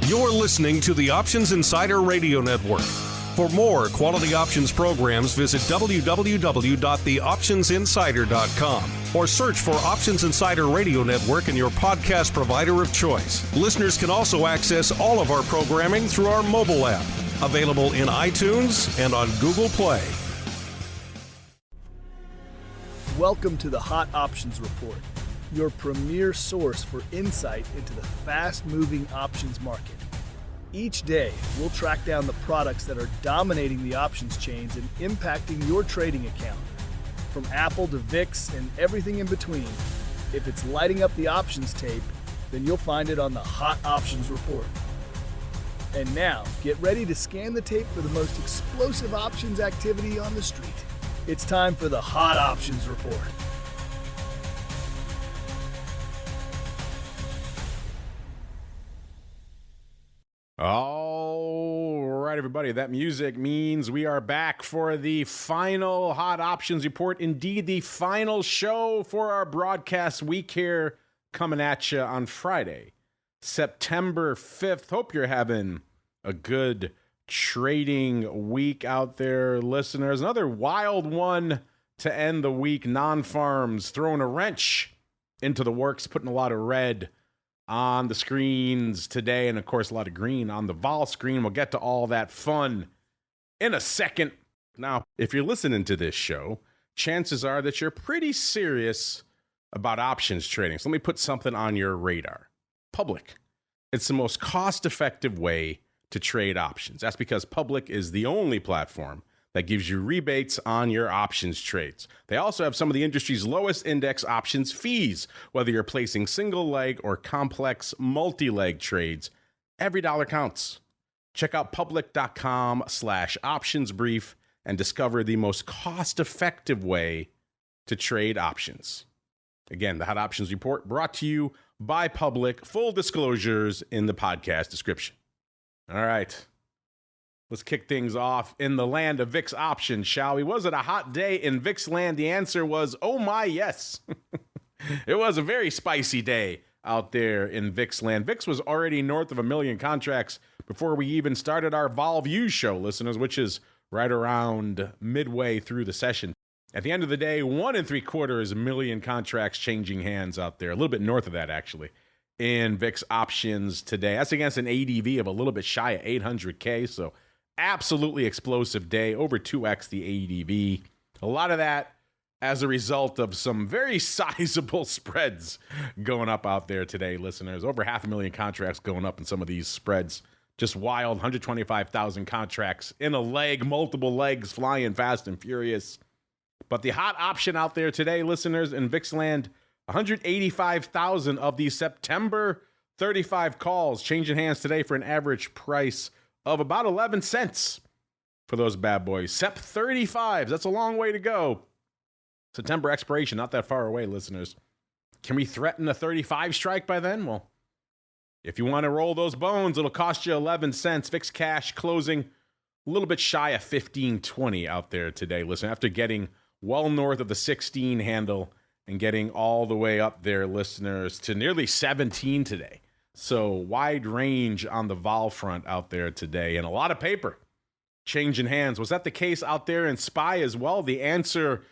You're listening to the Options Insider Radio Network. For more quality options programs, visit www.theoptionsinsider.com or search for Options Insider Radio Network in your podcast provider of choice. Listeners can also access all of our programming through our mobile app, available in iTunes and on Google Play. Welcome to the Hot Options Report, your premier source for insight into the fast-moving options market. Each day, we'll track down the products that are dominating the options chains and impacting your trading account. From Apple to VIX and everything in between, if it's lighting up the options tape, then you'll find it on the Hot Options Report. And now, get ready to scan the tape for the most explosive options activity on the street. It's time for the Hot Options Report. All right, everybody, that music means we are back for the final Hot Options Report. Indeed, the final show for our broadcast week here, coming at you on Friday, September 5th. Hope you're having a good trading week out there, listeners. Another wild one to end the week. Non-farms throwing a wrench into the works, putting a lot of red on the screens today, and of course a lot of green on the vol screen. We'll get to all that fun in a second. Now, if you're listening to this show, chances are that you're pretty serious about options trading. So let me put something on your radar. Public. It's the most cost-effective way to trade options. That's because Public is the only platform that gives you rebates on your options trades. They also have some of the industry's lowest index options fees, whether you're placing single leg or complex multi-leg trades. Every dollar counts. Check out public.com/optionsbrief and discover the most cost-effective way to trade options. Again, the Hot Options Report brought to you by Public. Full disclosures in the podcast description. All right. Let's kick things off in the land of VIX options, shall we? Was it a hot day in VIX land? The answer was, oh my, yes. It was a very spicy day out there in VIX land. VIX was already north of 1 million contracts before we even started our Vol Views show, listeners, which is right around midway through the session. At the end of the day, 1 3/4 million contracts changing hands out there. A little bit north of that, actually, in VIX options today. That's against an ADV of a little bit shy of 800K, so absolutely explosive day, over 2x the ADV. A lot of that as a result of some very sizable spreads going up out there today, listeners. Over 500,000 contracts going up in some of these spreads. Just wild, 125,000 contracts in a leg, multiple legs flying fast and furious. But the hot option out there today, listeners, in VIX land, 185,000 of the September 35 calls changing hands today for an average price of about 11 cents for those bad boys. SEP 35s, that's a long way to go. September expiration, not that far away, listeners. Can we threaten a 35 strike by then? Well, if you want to roll those bones, it'll cost you 11 cents. VIX cash closing a little bit shy of 15.20 out there today. Listen, after getting well north of the 16 handle and getting all the way up there, listeners, to nearly 17 today. So wide range on the vol front out there today, and a lot of paper changing hands. Was that the case out there in SPY as well? The answer,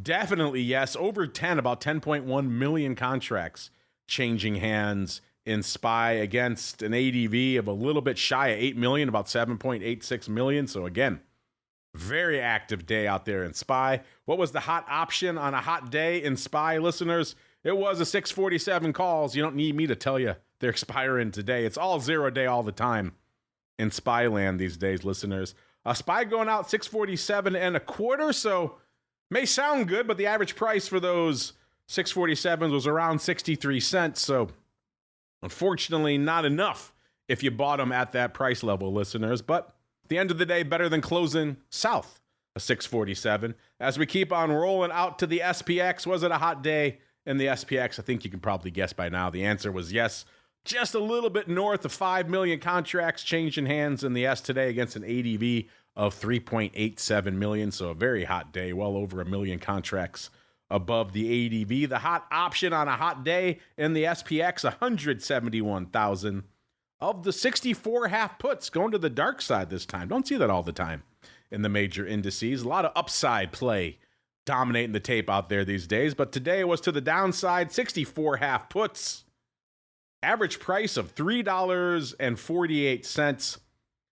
definitely yes. Over 10, about 10.1 million contracts changing hands in SPY against an ADV of a little bit shy of 8 million, about 7.86 million. So again, very active day out there in SPY. What was the hot option on a hot day in SPY, listeners? It was a 647 calls. You don't need me to tell you they're expiring today. It's all 0 day all the time in SPY land these days, listeners. SPY going out 647 and a quarter, so may sound good, but the average price for those 647s was around 63 cents. So unfortunately, not enough if you bought them at that price level, listeners. But at the end of the day, better than closing south of 647. As we keep on rolling out to the SPX, was it a hot day in the SPX? I think you can probably guess by now. The answer was yes. Just a little bit north of 5 million contracts changing hands in the S today against an ADV of 3.87 million. So a very hot day, well over 1 million contracts above the ADV. The hot option on a hot day in the SPX, 171,000 of the 64 half puts going to the dark side this time. Don't see that all the time in the major indices. A lot of upside play dominating the tape out there these days, but today was to the downside. 64 half puts. Average price of $3.48.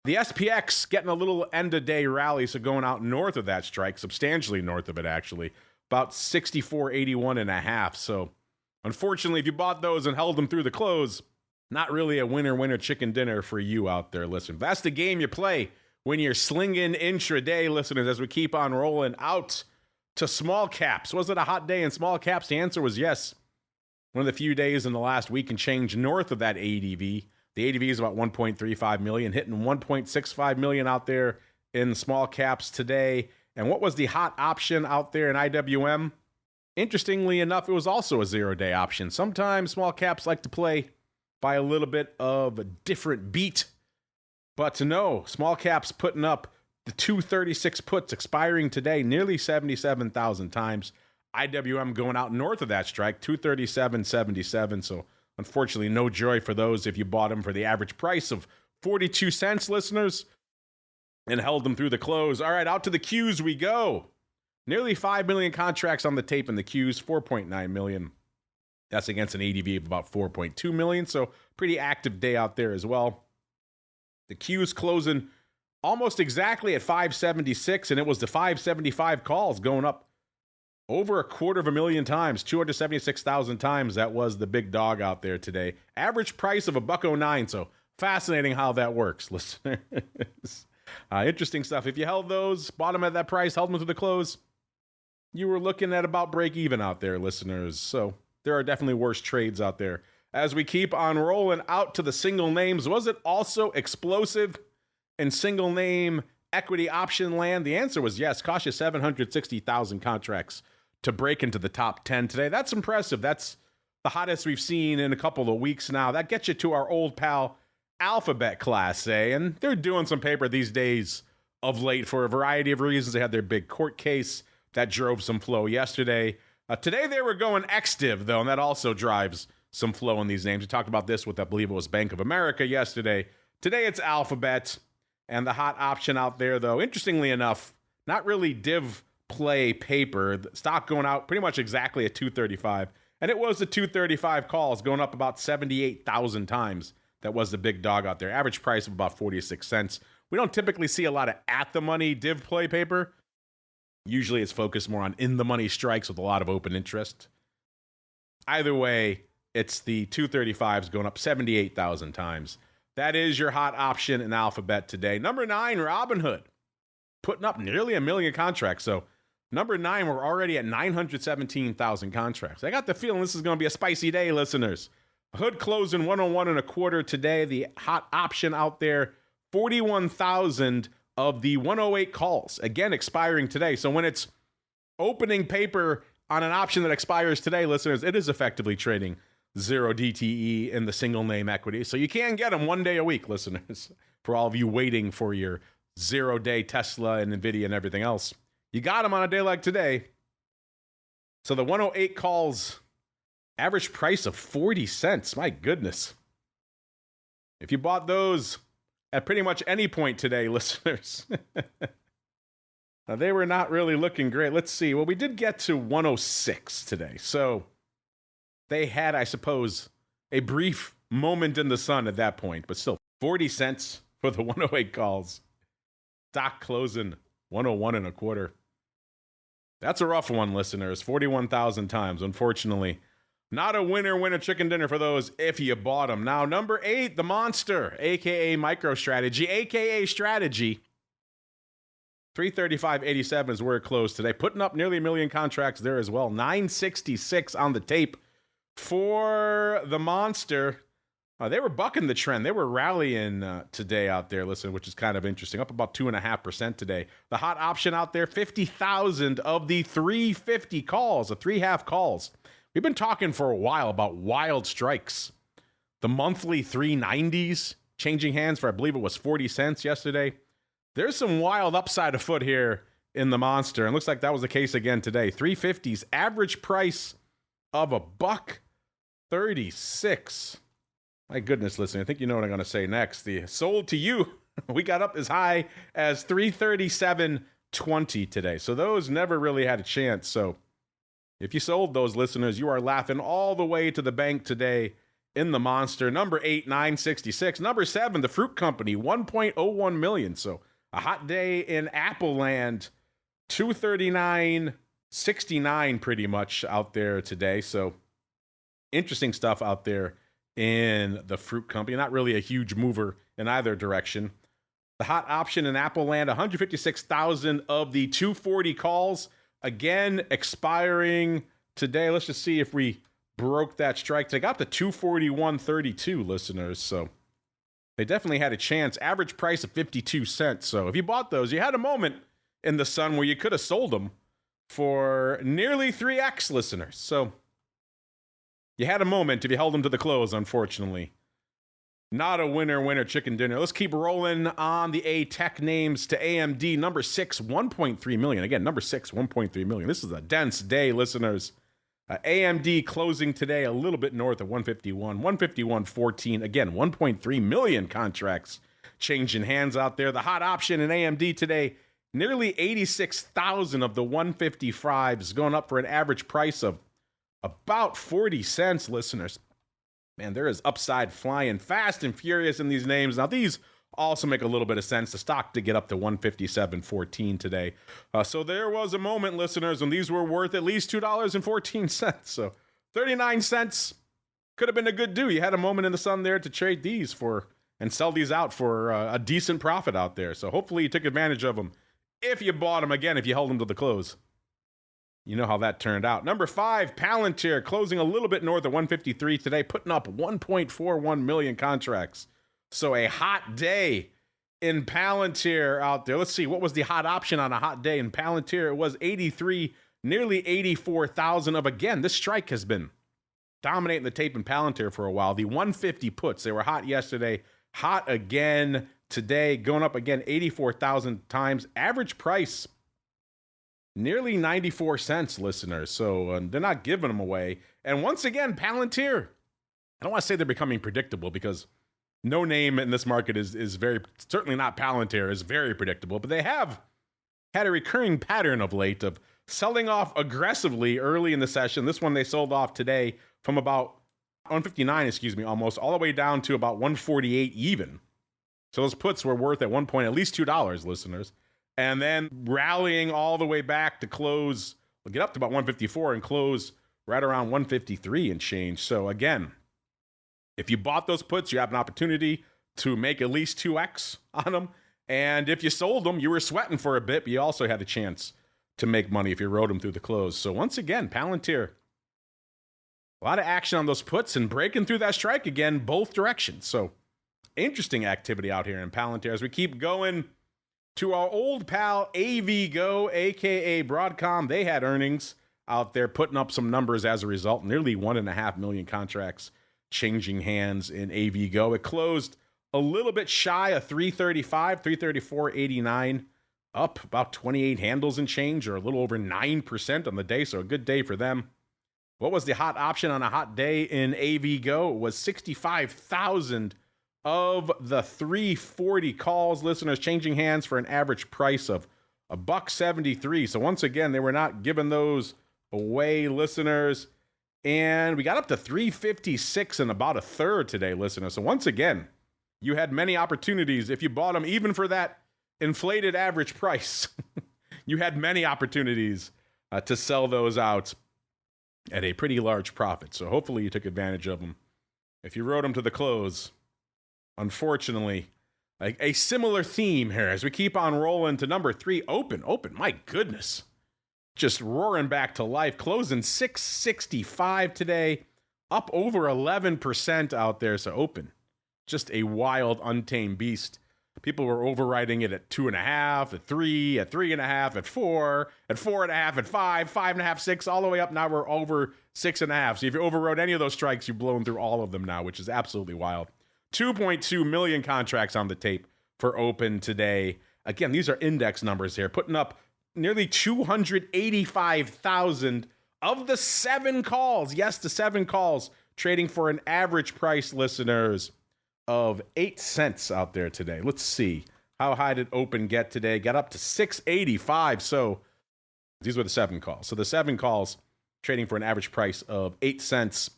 The SPX getting a little end-of-day rally, so going out north of that strike, substantially north of it actually, about 64.81 and a half. So unfortunately, if you bought those and held them through the close, not really a winner chicken dinner for you out there, listeners. That's the game you play when you're slinging intraday, listeners, as we keep on rolling out to small caps. Was it a hot day in small caps? The answer was yes. One of the few days in the last week and change north of that ADV. The ADV is about 1.35 million, hitting 1.65 million out there in small caps today. And what was the hot option out there in IWM? Interestingly enough, it was also a 0-day option. Sometimes small caps like to play by a little bit of a different beat. But to know, small caps putting up the 236 puts expiring today, nearly 77,000 times. IWM going out north of that strike, 237.77. So unfortunately, no joy for those if you bought them for the average price of 42 cents, listeners, and held them through the close. All right, out to the Qs we go. Nearly 5 million contracts on the tape in the Qs, 4.9 million. That's against an ADV of about 4.2 million. So pretty active day out there as well. The Qs closing almost exactly at 576, and it was the 575 calls going up over 250,000 times, 276,000 times. That was the big dog out there today. Average price of $1.09. So fascinating how that works, listeners. Interesting stuff. If you held those, bought them at that price, held them to the close, you were looking at about break even out there, listeners. So there are definitely worse trades out there. As we keep on rolling out to the single names, was it also explosive in single name equity option land? The answer was yes. Cost you 760,000 contracts to break into the top 10 today. That's impressive. That's the hottest we've seen in a couple of weeks now. That gets you to our old pal Alphabet Class A, and they're doing some paper these days of late for a variety of reasons. They had their big court case that drove some flow yesterday. Today they were going ex-div, though, and that also drives some flow in these names. We talked about this with, I believe it was Bank of America yesterday. Today it's Alphabet, and the hot option out there, though, interestingly enough, not really div play paper. The stock going out pretty much exactly at 235, and it was the 235 calls going up about 78,000 times. That was the big dog out there. Average price of about 46 cents. We don't typically see a lot of at-the-money div play paper. Usually it's focused more on in-the-money strikes with a lot of open interest. Either way, it's the 235s going up 78,000 times. That is your hot option in Alphabet today. Number 9, Robinhood, putting up nearly 1 million contracts. So number 9, we're already at 917,000 contracts. I got the feeling this is going to be a spicy day, listeners. Hood closing 101 and a quarter today. The hot option out there, 41,000 of the 108 calls, again, expiring today. So when it's opening paper on an option that expires today, listeners, it is effectively trading 0 DTE in the single name equity. So you can get them one day a week, listeners, for all of you waiting for your 0-day Tesla and Nvidia and everything else. You got them on a day like today. So the 108 calls, average price of 40 cents. My goodness. If you bought those at pretty much any point today, listeners, now, they were not really looking great. Let's see. Well, we did get to 106 today. So they had, I suppose, a brief moment in the sun at that point, but still 40 cents for the 108 calls. Stock closing 101 and a quarter. That's a rough one, listeners. 41,000 times, unfortunately. Not a winner chicken dinner for those if you bought them. Now, number 8, the monster, a.k.a. MicroStrategy, a.k.a. Strategy. 335.87 is where it closed today. Putting up nearly 1 million contracts there as well. 966 on the tape for the monster. They were bucking the trend. They were rallying today out there, listen, which is kind of interesting. Up about 2.5% today. The hot option out there, 50,000 of the 350 calls, the 3.5 calls. We've been talking for a while about wild strikes. The monthly 390s changing hands for, I believe it was 40 cents yesterday. There's some wild upside afoot here in the monster, and looks like that was the case again today. 350s, average price of $1.36. My goodness, listener, I think you know what I'm going to say next. The sold to you, we got up as high as 337.20 today. So those never really had a chance. So if you sold those, listeners, you are laughing all the way to the bank today in the monster. Number 8, 966. Number 7, the fruit company, 1.01 million. So a hot day in Apple land, 239.69 pretty much out there today. So interesting stuff out there in the fruit company. Not really a huge mover in either direction. The hot option in Apple land, 156,000 of the 240 calls. Again, expiring today. Let's just see if we broke that strike. They got the 241.32, listeners. So they definitely had a chance. Average price of 52 cents. So if you bought those, you had a moment in the sun where you could have sold them for nearly 3x, listeners. So you had a moment if you held them to the close, unfortunately. Not a winner chicken dinner. Let's keep rolling on the A tech names to AMD. Number 6, 1.3 million. Again, number 6, 1.3 million. This is a dense day, listeners. AMD closing today a little bit north of 151, 151.14. Again, 1.3 million contracts changing hands out there. The hot option in AMD today, nearly 86,000 of the 155s going up for an average price of about 40 cents, listeners. Man, there is upside flying fast and furious in these names. Now, these also make a little bit of sense. The stock to get up to 157.14 today. So there was a moment, listeners, when these were worth at least $2.14. So 39 cents could have been a good do. You had a moment in the sun there to trade these for and sell these out for a decent profit out there. So hopefully you took advantage of them. If you bought them, again, if you held them to the close. You know how that turned out. Number 5, Palantir, closing a little bit north of 153 today, putting up 1.41 million contracts. So a hot day in Palantir out there. Let's see, what was the hot option on a hot day in Palantir? It was 83, nearly 84,000 of, again, this strike has been dominating the tape in Palantir for a while. The 150 puts, they were hot yesterday, hot again today, going up again 84,000 times. Average price, nearly 94 cents, listeners. So they're not giving them away. And once again, Palantir, I don't want to say they're becoming predictable because no name in this market is very, certainly not Palantir, is very predictable. But they have had a recurring pattern of late of selling off aggressively early in the session. This one they sold off today from about 159, almost all the way down to about 148 even. So those puts were worth at one point at least $2, listeners. And then rallying all the way back to close, we'll get up to about 154 and close right around 153 and change. So again, if you bought those puts, you have an opportunity to make at least 2x on them. And if you sold them, you were sweating for a bit, but you also had a chance to make money if you rode them through the close. So once again, Palantir, a lot of action on those puts and breaking through that strike again, both directions. So interesting activity out here in Palantir as we keep going to our old pal AVGO, aka Broadcom. They had earnings out there, putting up some numbers as a result. Nearly 1.5 million contracts changing hands in AVGO. It closed a little bit shy of 335, 334.89, up about 28 handles and change, or a little over 9% on the day. So a good day for them. What was the hot option on a hot day in AVGO? It was 65,000 of the 340 calls, listeners, changing hands for an average price of $1.73. So once again, they were not giving those away, listeners. And we got up to 356 and about a third today, listeners. So once again, you had many opportunities. If you bought them, even for that inflated average price, you had many opportunities to sell those out at a pretty large profit. So hopefully you took advantage of them. If you rode them to the close, unfortunately, a similar theme here as we keep on rolling to number 3, Open. My goodness. Just roaring back to life, closing 665 today, up over 11% out there. So Open, just a wild, untamed beast. People were overriding it at 2.5, at 3, at 3.5, at 4, at 4.5, at 5, 5.5, 6, all the way up. Now we're over 6.5. So if you overrode any of those strikes, you've blown through all of them now, which is absolutely wild. 2.2 million contracts on the tape for Open today. Again, these are index numbers here, putting up nearly 285,000 of the 7 calls. Yes, the 7 calls. trading for an average price, listeners, of 8 cents out there today. Let's see. How high did open get today? Got up to 685. So these were the 7 calls. So the 7 calls trading for an average price of 8 cents.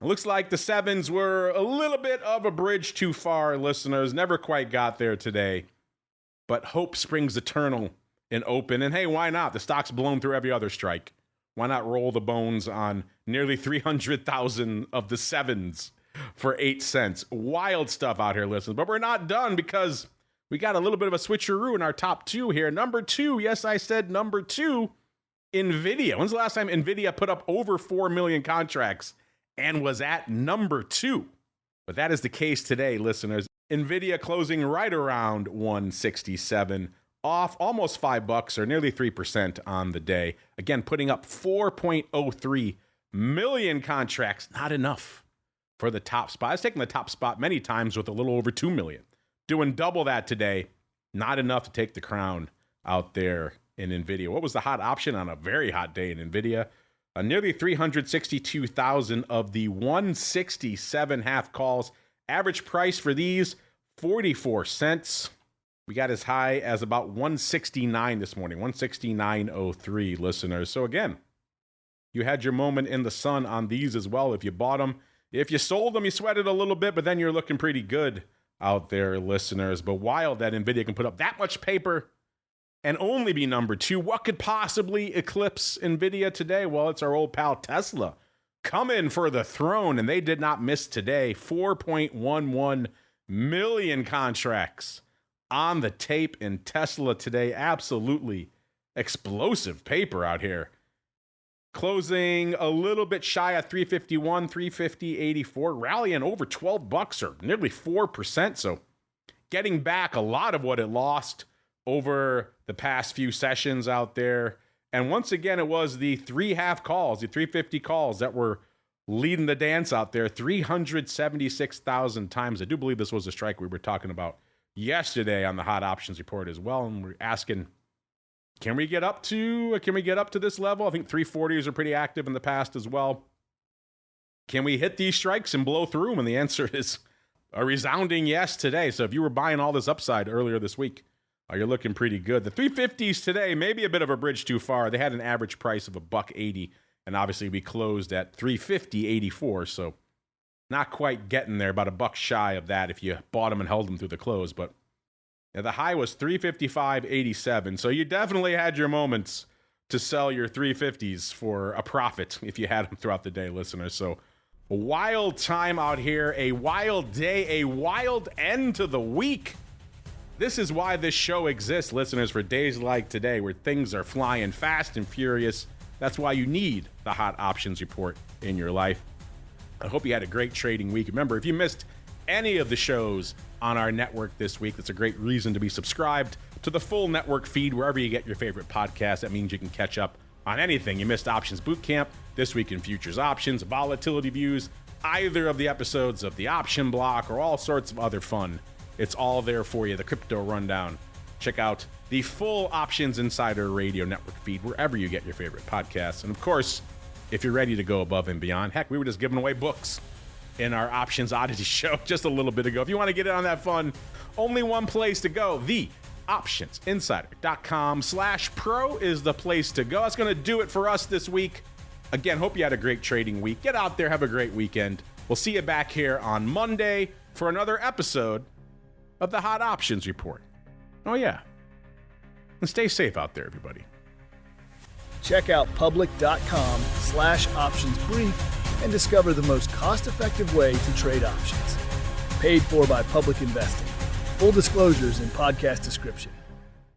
It looks like the 7s were a little bit of a bridge too far, listeners. Never quite got there today. But hope springs eternal in open. And hey, why not? The stock's blown through every other strike. Why not roll the bones on nearly 300,000 of the 7s for 8 cents? Wild stuff out here, listeners. But we're not done because we got a little bit of a switcheroo in our top 2 here. Number 2, yes, I said number 2, Nvidia. When's the last time Nvidia put up over 4 million contracts and was at number 2? But that is the case today, listeners. Nvidia closing right around 167, off almost $5 or nearly 3% on the day. Again, putting up 4.03 million contracts. Not enough for the top spot. It's taken the top spot many times with a little over 2 million. Doing double that today. Not enough to take the crown out there in Nvidia. What was the hot option on a very hot day in Nvidia? Nearly 362,000 of the 167 half calls. Average price for these, 44 cents. We got as high as about 169 this morning, 169.03, listeners. So again, you had your moment in the sun on these as well if you bought them. If you sold them, you sweated a little bit, but then you're looking pretty good out there, listeners. But wild that Nvidia can put up that much paper and only be number 2. What could possibly eclipse Nvidia today? Well, it's our old pal Tesla coming for the throne, and they did not miss today. 4.11 million contracts on the tape in Tesla today. Absolutely explosive paper out here. Closing a little bit shy at 351, 350.84, rallying over $12 or nearly 4%. So getting back a lot of what it lost over the past few sessions out there. And once again, it was the 3 half calls, the 350 calls that were leading the dance out there. 376,000 times. I do believe this was a strike we were talking about yesterday on the hot options report as well. And we're asking, can we get up to this level? I think 340s are pretty active in the past as well. Can we hit these strikes and blow through them? And the answer is a resounding yes today. So if you were buying all this upside earlier this week, you're looking pretty good. The 350s today, maybe a bit of a bridge too far. They had an average price of $1.80, and obviously we closed at 350.84, so not quite getting there, about $1 shy of that if you bought them and held them through the close. But yeah, the high was 355.87, so you definitely had your moments to sell your 350s for a profit if you had them throughout the day, listeners. So a wild time out here, a wild day, a wild end to the week. This is why this show exists, listeners, for days like today where things are flying fast and furious. That's why you need the Hot Options Report in your life. I hope you had a great trading week. Remember, if you missed any of the shows on our network this week, that's a great reason to be subscribed to the full network feed wherever you get your favorite podcast. That means you can catch up on anything. You missed Options Bootcamp, This Week in Futures Options, Volatility Views, either of the episodes of the Option Block, or all sorts of other fun. It's all there for you, the Crypto Rundown. Check out the full Options Insider Radio Network feed wherever you get your favorite podcasts. And of course, if you're ready to go above and beyond, heck, we were just giving away books in our Options Oddity show just a little bit ago. If you want to get in on that fun, only one place to go. The optionsinsider.com/pro is the place to go. That's going to do it for us this week. Again, hope you had a great trading week. Get out there, have a great weekend. We'll see you back here on Monday for another episode of the Hot Options Report. Oh, yeah. And stay safe out there, everybody. Check out public.com/optionsbrief and discover the most cost-effective way to trade options. Paid for by Public Investing. Full disclosures in podcast description.